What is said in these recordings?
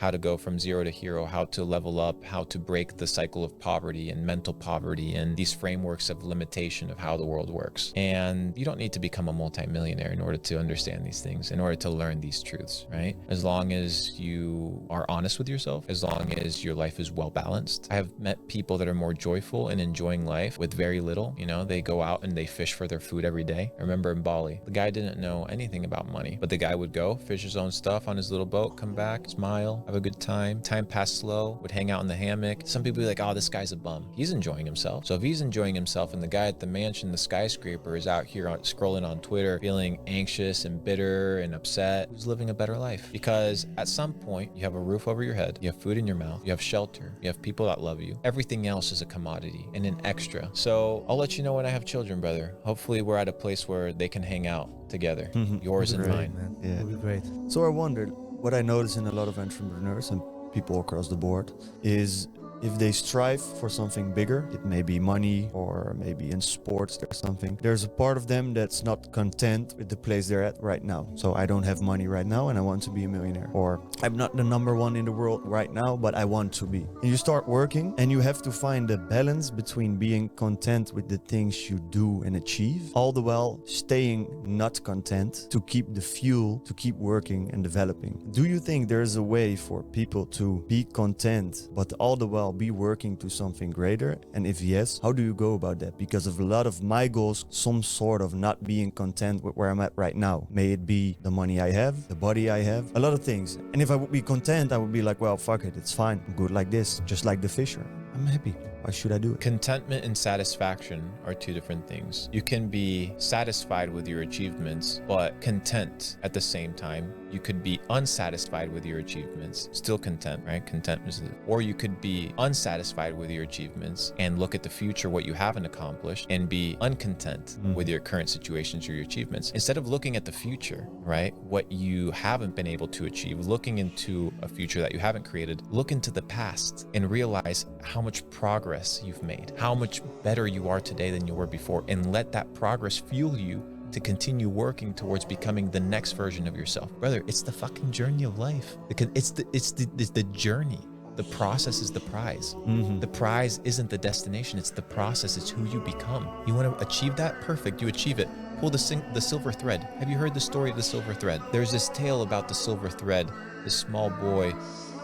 how to go from zero to hero, how to level up, how to break the cycle of poverty and mental poverty and these frameworks of limitation of how the world works. And you don't need to become a multimillionaire in order to understand these things, in order to learn these truths, right? As long as you are honest with yourself, as long as your life is well balanced. I have met people that are more joyful and enjoying life with very little. You know, they go out and they fish for their food every day. I remember in Bali, the guy didn't know anything about money, but the guy would go fish his own stuff on his little boat, come back, smile, have a good time. Time passed slow, would hang out in the hammock. Some people be like, oh, this guy's a bum. He's enjoying himself. So if he's enjoying himself and the guy at the mansion, the skyscraper, is out here scrolling on Twitter, feeling anxious and bitter and upset, who's living a better life? Because at some point, you have a roof over your head, you have food in your mouth, you have shelter, you have people that love you. Everything else is a commodity and an extra. So I'll let you know when I have children, brother. Hopefully we're at a place where they can hang out together, yours and mine. Man. Yeah. It'll be great. So I wondered, what I notice in a lot of entrepreneurs and people across the board is if they strive for something bigger, it may be money or maybe in sports there's something, there's a part of them that's not content with the place they're at right now. So I don't have money right now and I want to be a millionaire. Or I'm not the number one in the world right now, but I want to be. And you start working and you have to find a balance between being content with the things you do and achieve, all the while staying not content to keep the fuel to keep working and developing. Do you think there's a way for people to be content, but all the while be working to something greater? And if yes, how do you go about that? Because of a lot of my goals, some sort of not being content with where I'm at right now. May it be the money I have, the body I have, a lot of things. And if I would be content, I would be like, well, fuck it, it's fine. I'm good like this, just like the fisher. I'm happy. Why should I do it? Contentment and satisfaction are two different things. You can be satisfied with your achievements, but content at the same time. You could be unsatisfied with your achievements, still content, right? Contentment. Or you could be unsatisfied with your achievements and look at the future, what you haven't accomplished, and be uncontent with your current situations or your achievements. Instead of looking at the future, right? What you haven't been able to achieve, looking into a future that you haven't created, look into the past and realize how much progress you've made, how much better you are today than you were before, and let that progress fuel you to continue working towards becoming the next version of yourself. Brother, it's the fucking journey of life. It's the journey. The process is the prize. The prize isn't the destination, it's the process, it's who you become. You want to achieve that? Perfect, you achieve it. Pull the silver thread. Have you heard the story of the silver thread? There's this tale about the silver thread. This small boy,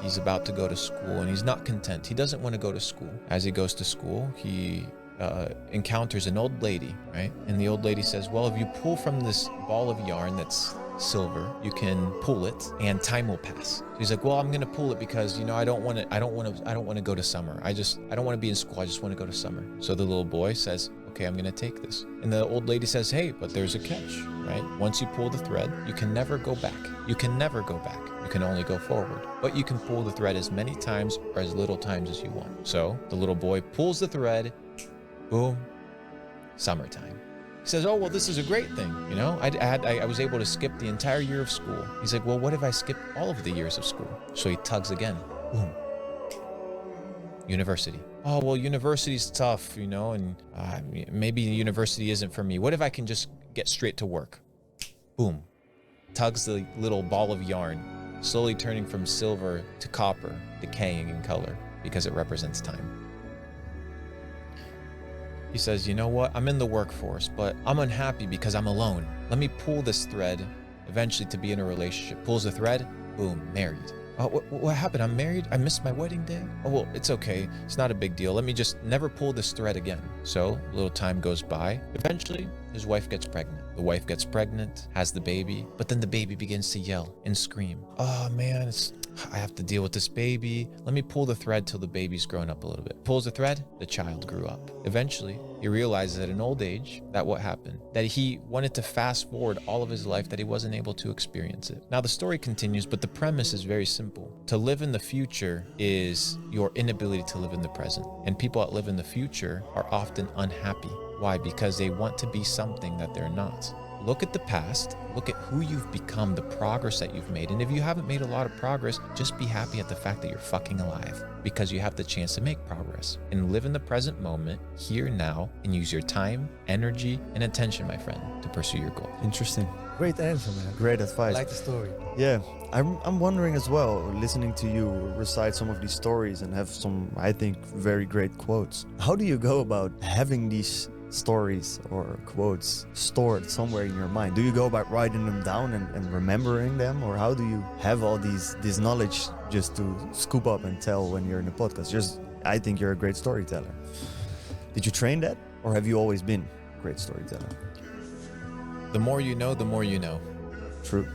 he's about to go to school and he's not content. He doesn't want to go to school. As he goes to school, he encounters an old lady, right? And the old lady says, well, if you pull from this ball of yarn that's silver, you can pull it and time will pass. So he's like, well, I'm going to pull it because, you know, I don't want to go to summer. I don't want to be in school. I just want to go to summer. So the little boy says, okay, I'm going to take this. And the old lady says, hey, but there's a catch, right? Once you pull the thread, you can never go back. You can never go back. You can only go forward, but you can pull the thread as many times or as little times as you want. So the little boy pulls the thread, boom, summertime. He says, oh, well, this is a great thing. You know, I was able to skip the entire year of school. He's like, well, what if I skip all of the years of school? So he tugs again, boom, university. Oh, well, university's tough, you know, and maybe university isn't for me. What if I can just get straight to work? Boom, tugs the little ball of yarn, slowly turning from silver to copper, decaying in color because it represents time. He says, you know what? I'm in the workforce, but I'm unhappy because I'm alone. Let me pull this thread eventually to be in a relationship. Pulls the thread, boom, married. Oh, what happened? I'm married? I missed my wedding day? Oh, well, it's okay. It's not a big deal. Let me just never pull this thread again. So a little time goes by. Eventually, his wife gets pregnant. The wife gets pregnant, has the baby, but then the baby begins to yell and scream. Oh man, I have to deal with this baby. Let me pull the thread till the baby's grown up a little bit. Pulls the thread, the child grew up. Eventually, he realizes at an old age that what happened? That he wanted to fast forward all of his life, that he wasn't able to experience it. Now the story continues, but the premise is very simple. To live in the future is your inability to live in the present. And people that live in the future are often unhappy. Why? Because they want to be something that they're not. look at the past, look at who you've become, the progress that you've made. And if you haven't made a lot of progress, just be happy at the fact that you're fucking alive, because you have the chance to make progress. And live in the present moment, here now, and use your time, energy, and attention, my friend, to pursue your goal. Interesting. Great answer, man. Great advice. I like the story. Yeah, I'm wondering as well, listening to you recite some of these stories and have some, I think, very great quotes. How do you go about having these stories or quotes stored somewhere in your mind? Do you go about writing them down and remembering them? Or how do you have all this knowledge just to scoop up and tell when you're in a podcast? I think you're a great storyteller. Did you train that? Or have you always been a great storyteller? The more you know, the more you know. True.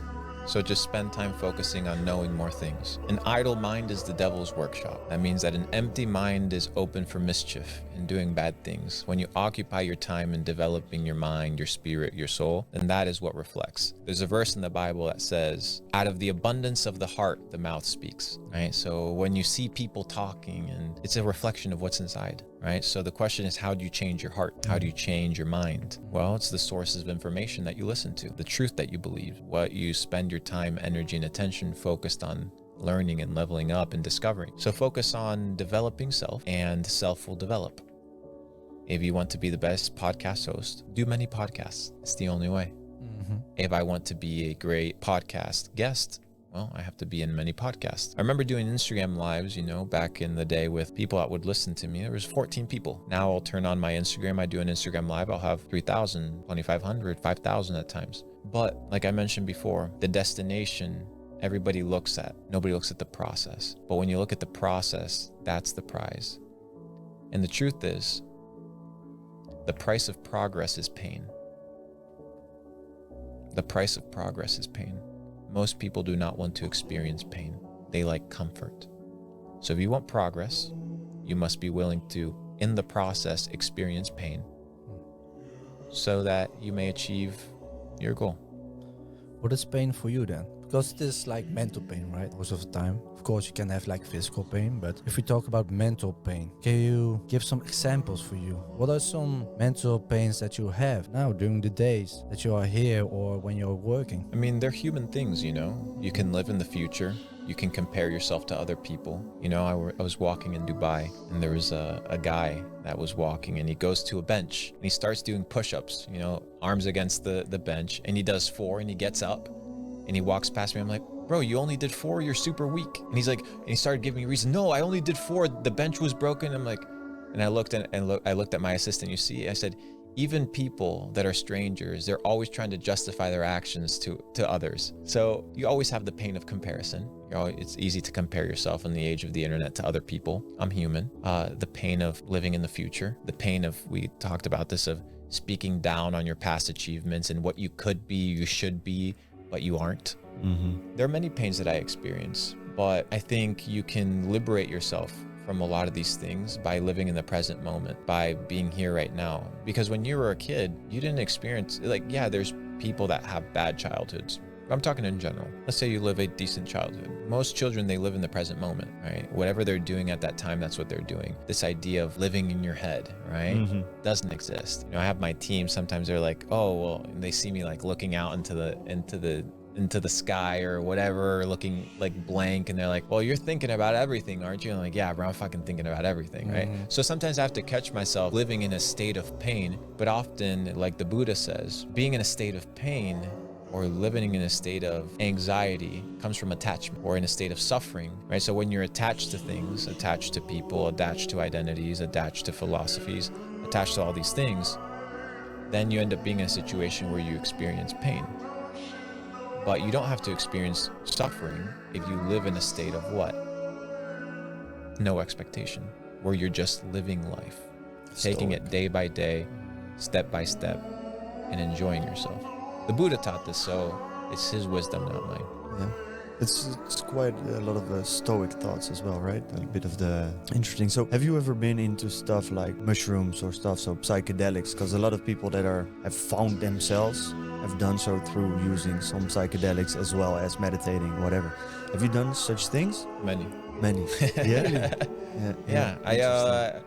So just spend time focusing on knowing more things. An idle mind is the devil's workshop. That means that an empty mind is open for mischief and doing bad things. When you occupy your time in developing your mind, your spirit, your soul, then that is what reflects. There's a verse in the Bible that says, out of the abundance of the heart, the mouth speaks, right? So when you see people talking, and it's a reflection of what's inside, right? So the question is, how do you change your heart? How do you change your mind? Well, it's the sources of information that you listen to, the truth that you believe, what you spend your time, energy, and attention focused on learning and leveling up and discovering. So focus on developing self, and self will develop. If you want to be the best podcast host, do many podcasts. It's the only way. If I want to be a great podcast guest, well, I have to be in many podcasts. I remember doing Instagram lives, back in the day with people that would listen to me. There was 14 people. Now I'll turn on my Instagram. I do an Instagram live. I'll have 3,000, 2,500, 5,000 at times. But like I mentioned before, the destination everybody looks at. Nobody looks at the process. But when you look at the process, that's the prize. And the truth is, the price of progress is pain. The price of progress is pain. Most people do not want to experience pain. They like comfort. So if you want progress, you must be willing to, in the process, experience pain so that you may achieve your goal. What is pain for you then? Because it is like mental pain, right? Most of the time. Of course, you can have like physical pain, but if we talk about mental pain, can you give some examples for you? What are some mental pains that you have now during the days that you are here or when you're working? I mean, they're human things, You can live in the future. You can compare yourself to other people. I was walking in Dubai, and there was a guy that was walking, and he goes to a bench and he starts doing push-ups, arms against the bench, and he does 4 and he gets up and he walks past me. I'm like, bro, you only did 4, you're super weak. And he's like, and he started giving me reason. No, I only did 4, the bench was broken. I'm like, and I looked at my assistant. I said, even people that are strangers, they're always trying to justify their actions to others. So you always have the pain of comparison. It's easy to compare yourself in the age of the internet to other people. I'm human. The pain of living in the future, the pain of, we talked about this, of speaking down on your past achievements and what you could be, you should be, but you aren't. There are many pains that I experience, but I think you can liberate yourself from a lot of these things by living in the present moment, by being here right now. Because when you were a kid, you didn't experience, there's people that have bad childhoods. I'm talking in general. Let's say you live a decent childhood. Most children, they live in the present moment, right? Whatever they're doing at that time, that's what they're doing. This idea of living in your head, right? Doesn't exist. I have my team, sometimes they're like, oh, well, and they see me like looking out into the sky or whatever, looking like blank, and they're like, well, you're thinking about everything, aren't you? And I'm like, yeah, bro, I'm fucking thinking about everything, right? So sometimes I have to catch myself living in a state of pain, but often, like the Buddha says, being in a state of pain or living in a state of anxiety comes from attachment, or in a state of suffering, right? So when you're attached to things, attached to people, attached to identities, attached to philosophies, attached to all these things, then you end up being in a situation where you experience pain. But you don't have to experience suffering if you live in a state of what? No expectation, where you're just living life, taking it day by day, step by step, and enjoying yourself. The Buddha taught this, so it's his wisdom, not mine. Yeah. It's quite a lot of stoic thoughts as well, right? A bit of the interesting. So have you ever been into stuff like mushrooms or stuff, so psychedelics? Because a lot of people that have found themselves have done so through using some psychedelics as well as meditating, whatever. Have you done such things? Many. Yeah. Yeah.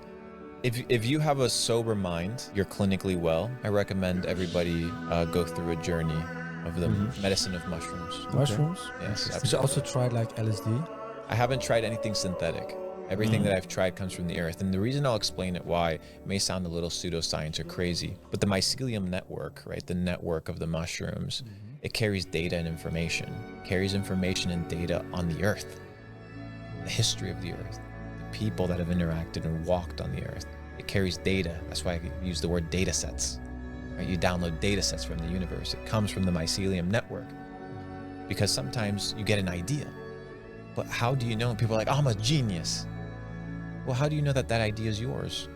If you have a sober mind, you're clinically well. I recommend everybody go through a journey of the medicine of mushrooms. Mushrooms? Yes, Did you also try like LSD? I haven't tried anything synthetic. Everything that I've tried comes from the earth. And the reason I'll explain it why it may sound a little pseudoscience or crazy, but the mycelium network, right? The network of the mushrooms, it carries data and information, carries information and data on the earth, the history of the earth, the people that have interacted and walked on the earth. It carries data. That's why I use the word data sets, right? You download data sets from the universe. It comes from the mycelium network because sometimes you get an idea, but how do you know? People are like, oh, I'm a genius. Well, how do you know that that idea is yours?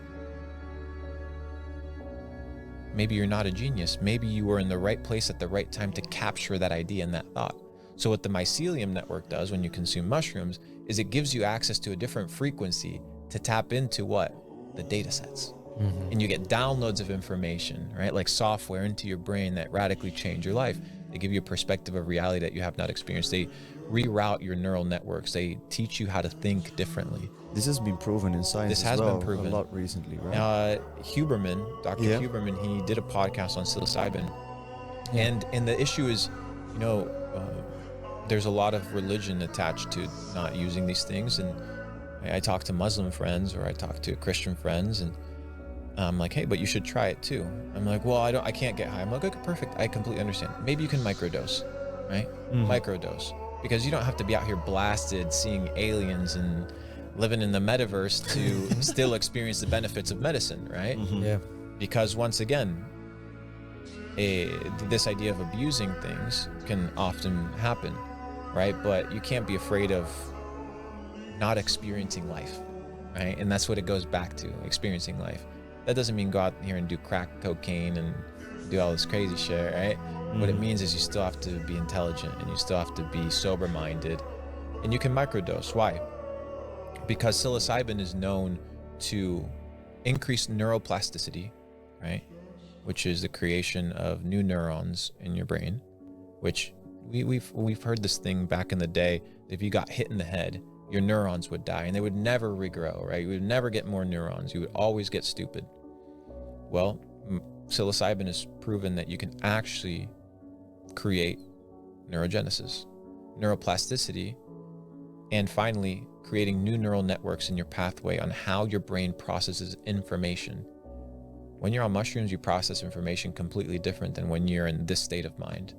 Maybe you're not a genius. Maybe you were in the right place at the right time to capture that idea and that thought. So what the mycelium network does when you consume mushrooms is it gives you access to a different frequency to tap into what? The data sets. And you get downloads of information, right? Like software into your brain that radically change your life. They give you a perspective of reality that you have not experienced. They reroute your neural networks. They teach you how to think differently. This has been proven in science. This has been proven a lot recently, right? Huberman, Dr. Huberman, he did a podcast on psilocybin, and the issue is, you know, there's a lot of religion attached to not using these things, and I talk to Muslim friends or I talk to Christian friends, and I'm like, hey, but you should try it too. I'm like, well, I can't get high. I'm like, okay, perfect. I completely understand. Maybe you can microdose, right? Microdose, because you don't have to be out here blasted, seeing aliens and living in the metaverse to still experience the benefits of medicine, right? Yeah. Because once again, this idea of abusing things can often happen, right? But you can't be afraid of not experiencing life, right? And that's what it goes back to, experiencing life. That doesn't mean go out here and do crack cocaine and do all this crazy shit, right? What it means is you still have to be intelligent and you still have to be sober-minded, and you can microdose. Why? Because psilocybin is known to increase neuroplasticity, right? Which is the creation of new neurons in your brain, which we've heard this thing back in the day. If you got hit in the head, your neurons would die and they would never regrow, right? You would never get more neurons. You would always get stupid. Well, psilocybin has proven that you can actually create neurogenesis, neuroplasticity, and finally creating new neural networks in your pathway on how your brain processes information. When you're on mushrooms, you process information completely different than when you're in this state of mind.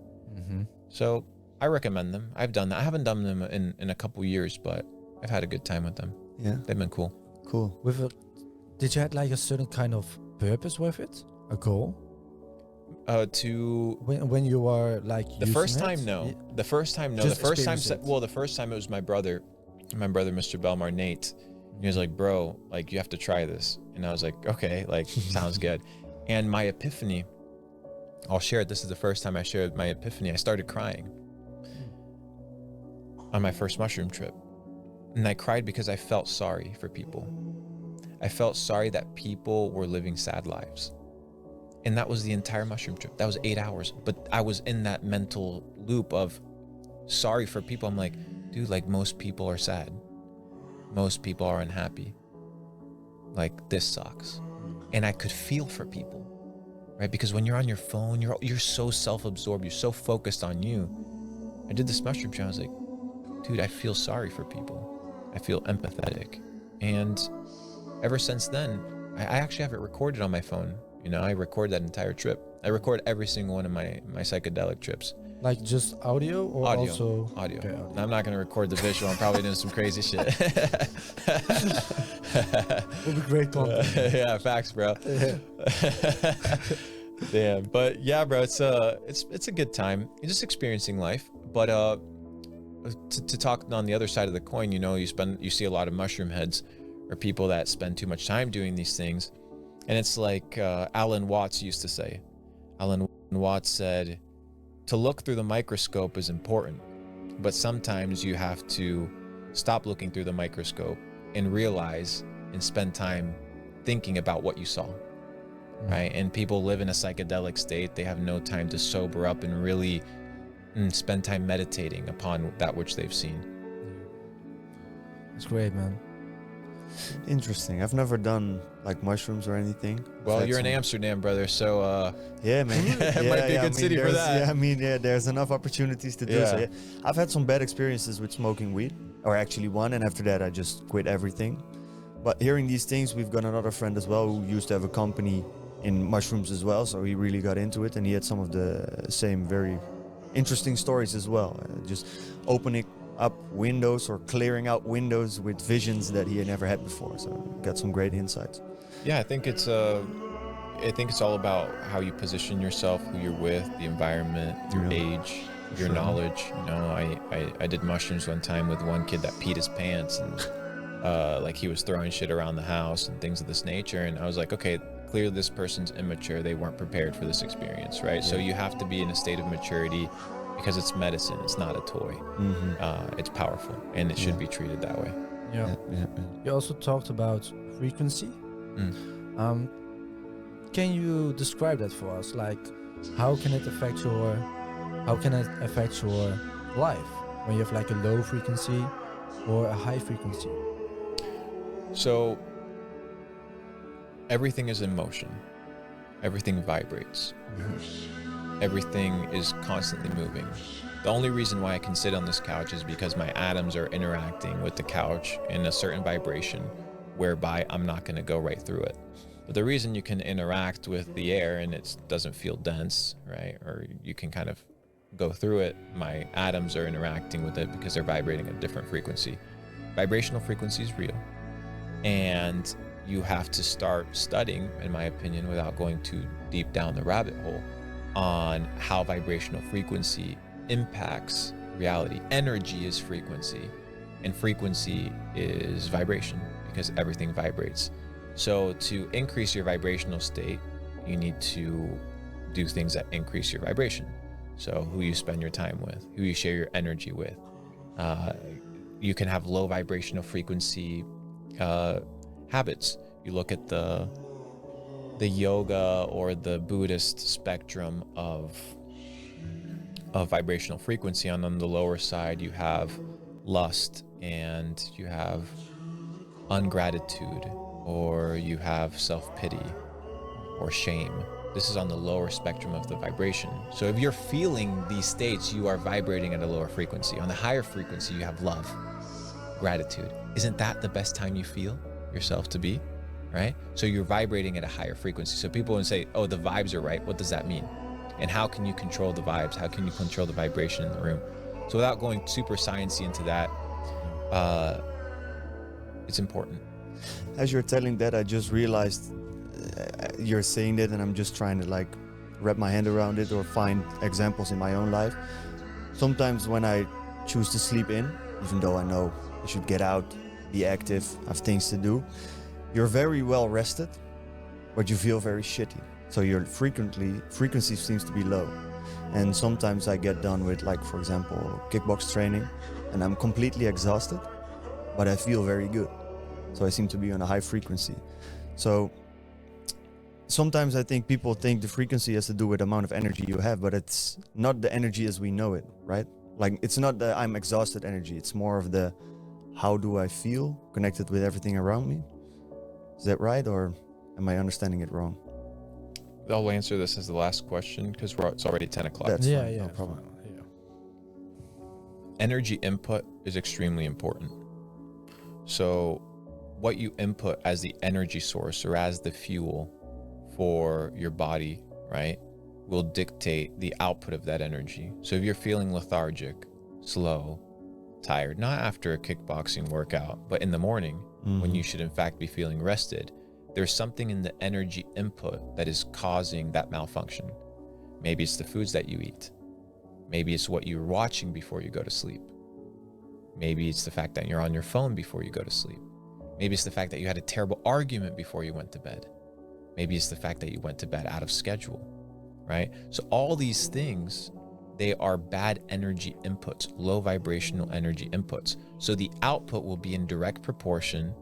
So I recommend them. I've done that. I haven't done them in a couple years, but I've had a good time with them. Yeah. They've been cool. Cool. Did you have like a certain kind of purpose with it? A goal? When you were like the first using time, it? no. The first time, no. Just The first time, experience it. well, the first time it was my brother, Mr. Belmar, Nate. He was like, bro, like you have to try this. And I was like, okay, like sounds good. And my epiphany, I'll share it. This is the first time I shared my epiphany. I started crying on my first mushroom trip. And I cried because I felt sorry for people. I felt sorry that people were living sad lives. And that was the entire mushroom trip. That was 8 hours. But I was in that mental loop of sorry for people. I'm like, dude, like most people are sad. Most people are unhappy. Like this sucks. And I could feel for people, right? Because when you're on your phone, you're so self-absorbed. You're so focused on you. I did this mushroom trip. I was like, dude, I feel sorry for people. I feel empathetic. And ever since then, I actually have it recorded on my phone. You know, I record that entire trip. I record every single one of my psychedelic trips. Like just audio or Audio. also Audio. Okay, audio. I'm not going to record the visual. I'm probably doing some crazy shit. Would be great content. Yeah, facts, bro. Yeah. Damn. But yeah, bro, it's a good time. You're just experiencing life. But to talk on the other side of the coin, you know, you see a lot of mushroom heads or people that spend too much time doing these things. And it's like Alan Watts used to say. Alan Watts said, to look through the microscope is important, but sometimes you have to stop looking through the microscope and realize and spend time thinking about what you saw, right? And people live in a psychedelic state. They have no time to sober up and really spend time meditating upon that which they've seen. It's great, man. Interesting. I've never done like mushrooms or anything. I've Well, had you're in some- Amsterdam, brother, so Yeah, man. It might be a good city for there's- that. Yeah, I mean, yeah, there's enough opportunities to do so. Yeah. Yeah. I've had some bad experiences with smoking weed, or actually one, and after that I just quit everything. But hearing these things, we've got another friend as well who used to have a company in mushrooms as well, so he really got into it, and he had some of the same very interesting stories as well. Just opening up windows or clearing out windows with visions that he had never had before. So got some great insights. yeah, I think it's all about how you position yourself, who you're with, the environment, your Yeah. age, your Sure. knowledge. You know, I did mushrooms one time with one kid that peed his pants and like he was throwing shit around the house and things of this nature. And I was like, okay, clearly this person's immature. They weren't prepared for this experience, right? So you have to be in a state of maturity because it's medicine. It's not a toy. It's powerful and it should be treated that way. Yeah. Yeah. You also talked about frequency. Mm. Can you describe that for us? Like, how can it affect your life when you have like a low frequency or a high frequency? So everything is in motion. Everything vibrates. Everything is constantly moving. The only reason why I can sit on this couch is because my atoms are interacting with the couch in a certain vibration whereby I'm not going to go right through it. But the reason you can interact with the air and it doesn't feel dense, right? Or you can kind of go through it, my atoms are interacting with it because they're vibrating at a different frequency. Vibrational frequency is real. And you have to start studying, in my opinion, without going too deep down the rabbit hole, on how vibrational frequency impacts reality. Energy is frequency, and frequency is vibration because everything vibrates. So to increase your vibrational state, you need to do things that increase your vibration. So who you spend your time with, who you share your energy with. You can have low vibrational frequency habits. You look at the yoga or the Buddhist spectrum of vibrational frequency. On the lower side, you have lust and you have ungratitude, or you have self-pity or shame. This is on the lower spectrum of the vibration. So if you're feeling these states, you are vibrating at a lower frequency. On the higher frequency, you have love, gratitude. Isn't that the best time you feel yourself to be, right? So you're vibrating at a higher frequency. So people would say, oh, the vibes are right. What does that mean? And how can you control the vibes? How can you control the vibration in the room? So without going super sciencey into that, it's important. As you're telling that, I just realized you're saying that, and I'm just trying to like wrap my hand around it or find examples in my own life. Sometimes when I choose to sleep in, even though I know I should get out, be active, have things to do, you're very well rested, but you feel very shitty. So your frequency seems to be low. And sometimes I get done with, like, for example, kickbox training, and I'm completely exhausted, but I feel very good. So I seem to be on a high frequency. So sometimes I think people think the frequency has to do with the amount of energy you have, but it's not the energy as we know it, right? Like, it's not the I'm exhausted energy. It's more of the how do I feel connected with everything around me. Is that right, or am I understanding it wrong? I'll answer this as the last question because it's already 10 o'clock. That's yeah, fine, yeah, no problem. fine, yeah. Energy input is extremely important. So what you input as the energy source or as the fuel for your body, right, will dictate the output of that energy. So if you're feeling lethargic, slow, tired, not after a kickboxing workout, but in the morning when you should in fact be feeling rested, there's something in the energy input that is causing that malfunction. Maybe it's the foods that you eat. Maybe it's what you're watching before you go to sleep. Maybe it's the fact that you're on your phone before you go to sleep. Maybe it's the fact that you had a terrible argument before you went to bed. Maybe it's the fact that you went to bed out of schedule, right? So all these things, they are bad energy inputs, low vibrational energy inputs. So the output will be in direct proportion,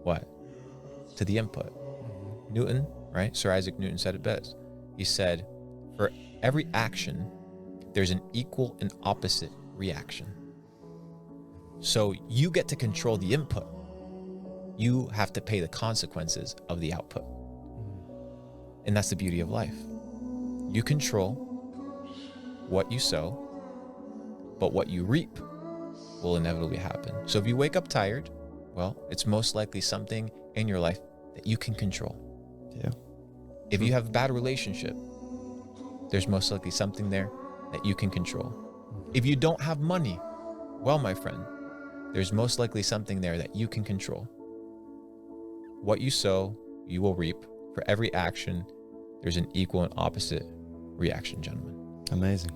what? To the input. Newton, right? Sir Isaac Newton said it best. He said, for every action, there's an equal and opposite reaction. So you get to control the input. You have to pay the consequences of the output. And that's the beauty of life. You control what you sow, but what you reap will inevitably happen. So if you wake up tired, well, it's most likely something in your life that you can control. Yeah. If you have a bad relationship, there's most likely something there that you can control. If you don't have money, well, my friend, there's most likely something there that you can control. What you sow, you will reap. For every action, there's an equal and opposite reaction, gentlemen. Amazing.